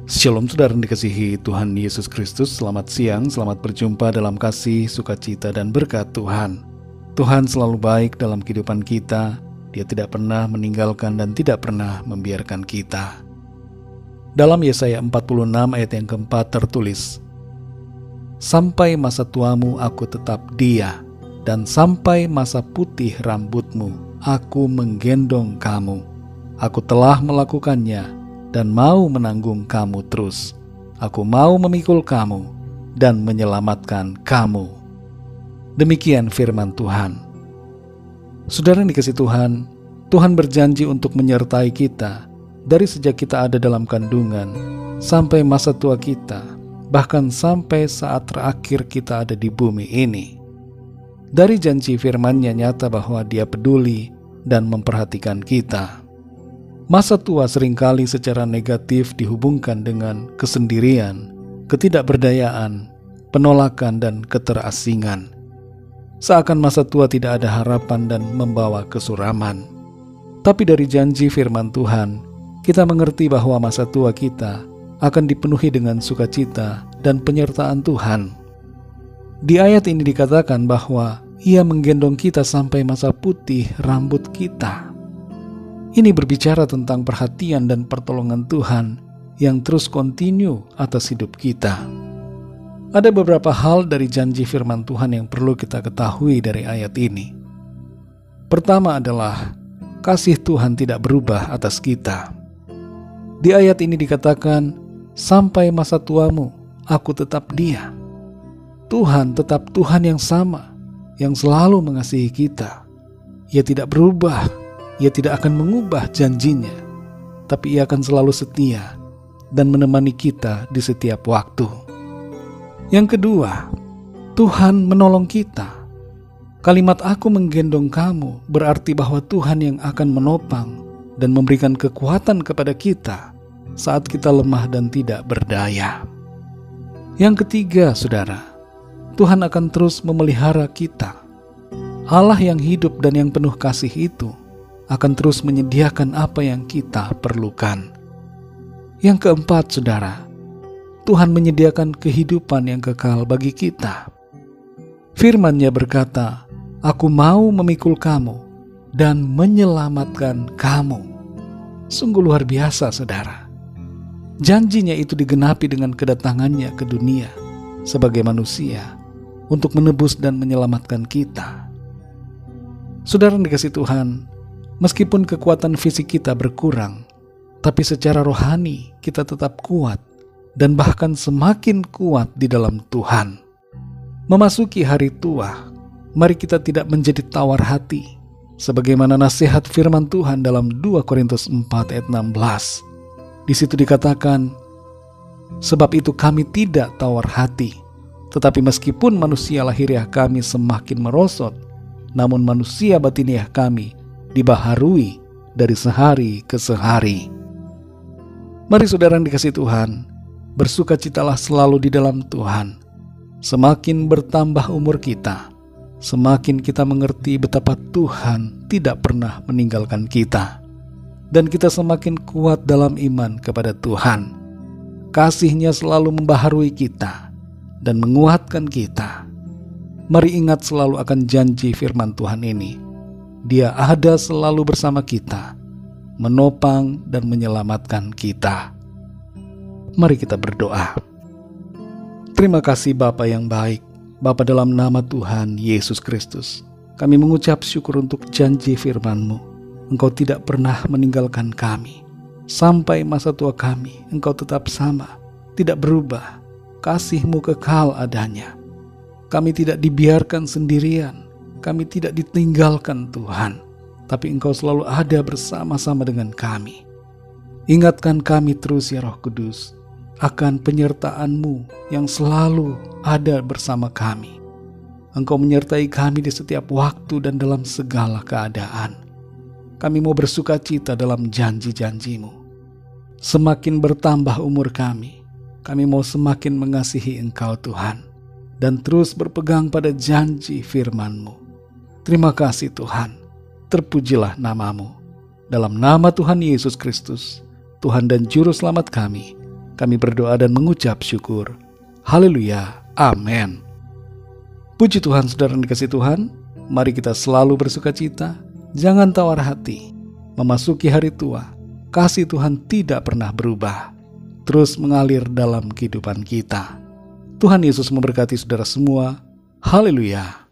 Shalom saudara yang dikasihi Tuhan Yesus Kristus. Selamat siang, selamat berjumpa dalam kasih, sukacita, dan berkat Tuhan. Tuhan selalu baik dalam kehidupan kita. Dia tidak pernah meninggalkan dan tidak pernah membiarkan kita. Dalam Yesaya 46 ayat yang keempat tertulis, "Sampai masa tuamu aku tetap dia, dan sampai masa putih rambutmu aku menggendong kamu. Aku telah melakukannya dan mau menanggung kamu terus. Aku mau memikul kamu dan menyelamatkan kamu." Demikian firman Tuhan. Saudara yang dikasihi Tuhan, Tuhan berjanji untuk menyertai kita dari sejak kita ada dalam kandungan sampai masa tua kita, bahkan sampai saat terakhir kita ada di bumi ini. Dari janji firman-Nya nyata bahwa Dia peduli dan memperhatikan kita. Masa tua seringkali secara negatif dihubungkan dengan kesendirian, ketidakberdayaan, penolakan, dan keterasingan. Seakan masa tua tidak ada harapan dan membawa kesuraman. Tapi dari janji firman Tuhan, kita mengerti bahwa masa tua kita akan dipenuhi dengan sukacita dan penyertaan Tuhan. Di ayat ini dikatakan bahwa Ia menggendong kita sampai masa putih rambut kita. Ini berbicara tentang perhatian dan pertolongan Tuhan yang terus kontinu atas hidup kita. Ada beberapa hal dari janji firman Tuhan yang perlu kita ketahui dari ayat ini. Pertama adalah kasih Tuhan tidak berubah atas kita. Di ayat ini dikatakan, "Sampai masa tuamu, aku tetap Dia." Tuhan tetap Tuhan yang sama, yang selalu mengasihi kita. Ia tidak berubah. Ia tidak akan mengubah janjinya, tapi Ia akan selalu setia dan menemani kita di setiap waktu. Yang kedua, Tuhan menolong kita. Kalimat "aku menggendong kamu" berarti bahwa Tuhan yang akan menopang dan memberikan kekuatan kepada kita saat kita lemah dan tidak berdaya. Yang ketiga, saudara, Tuhan akan terus memelihara kita. Allah yang hidup dan yang penuh kasih itu akan terus menyediakan apa yang kita perlukan. Yang keempat, saudara, Tuhan menyediakan kehidupan yang kekal bagi kita. Firman-Nya berkata, "Aku mau memikul kamu dan menyelamatkan kamu." Sungguh luar biasa, saudara. Janjinya itu digenapi dengan kedatangannya ke dunia sebagai manusia untuk menebus dan menyelamatkan kita. Saudara yang dikasihi Tuhan, meskipun kekuatan fisik kita berkurang, tapi secara rohani kita tetap kuat dan bahkan semakin kuat di dalam Tuhan. Memasuki hari tua, mari kita tidak menjadi tawar hati, sebagaimana nasihat firman Tuhan dalam 2 Korintus 4 ayat 16. Di situ dikatakan, "Sebab itu kami tidak tawar hati, tetapi meskipun manusia lahiriah kami semakin merosot, namun manusia batiniah kami dibaharui dari sehari ke sehari." Mari saudara yang dikasihi Tuhan, bersukacitalah selalu di dalam Tuhan. Semakin bertambah umur kita, semakin kita mengerti betapa Tuhan tidak pernah meninggalkan kita. Dan kita semakin kuat dalam iman kepada Tuhan. Kasih-Nya selalu membaharui kita dan menguatkan kita. Mari ingat selalu akan janji firman Tuhan ini. Dia ada selalu bersama kita, menopang dan menyelamatkan kita. Mari kita berdoa. Terima kasih Bapa yang baik, Bapa, dalam nama Tuhan Yesus Kristus, kami mengucap syukur untuk janji firman-Mu. Engkau tidak pernah meninggalkan kami. Sampai masa tua kami, Engkau tetap sama, tidak berubah. Kasih-Mu kekal adanya. Kami tidak dibiarkan sendirian. Kami tidak ditinggalkan Tuhan, tapi Engkau selalu ada bersama-sama dengan kami. Ingatkan kami terus ya Roh Kudus akan penyertaan-Mu yang selalu ada bersama kami. Engkau menyertai kami di setiap waktu dan dalam segala keadaan. Kami mau bersukacita dalam janji-janji-Mu. Semakin bertambah umur kami mau semakin mengasihi Engkau Tuhan, dan terus berpegang pada janji firman-Mu. Terima kasih Tuhan, terpujilah nama-Mu. Dalam nama Tuhan Yesus Kristus, Tuhan dan Juru Selamat kami Kami berdoa dan mengucap syukur. Haleluya. Amin. Puji Tuhan, saudara yang dikasihi Tuhan. Mari kita selalu bersuka cita. Jangan tawar hati. Memasuki hari tua, kasih Tuhan tidak pernah berubah. Terus mengalir dalam kehidupan kita. Tuhan Yesus memberkati saudara semua. Haleluya.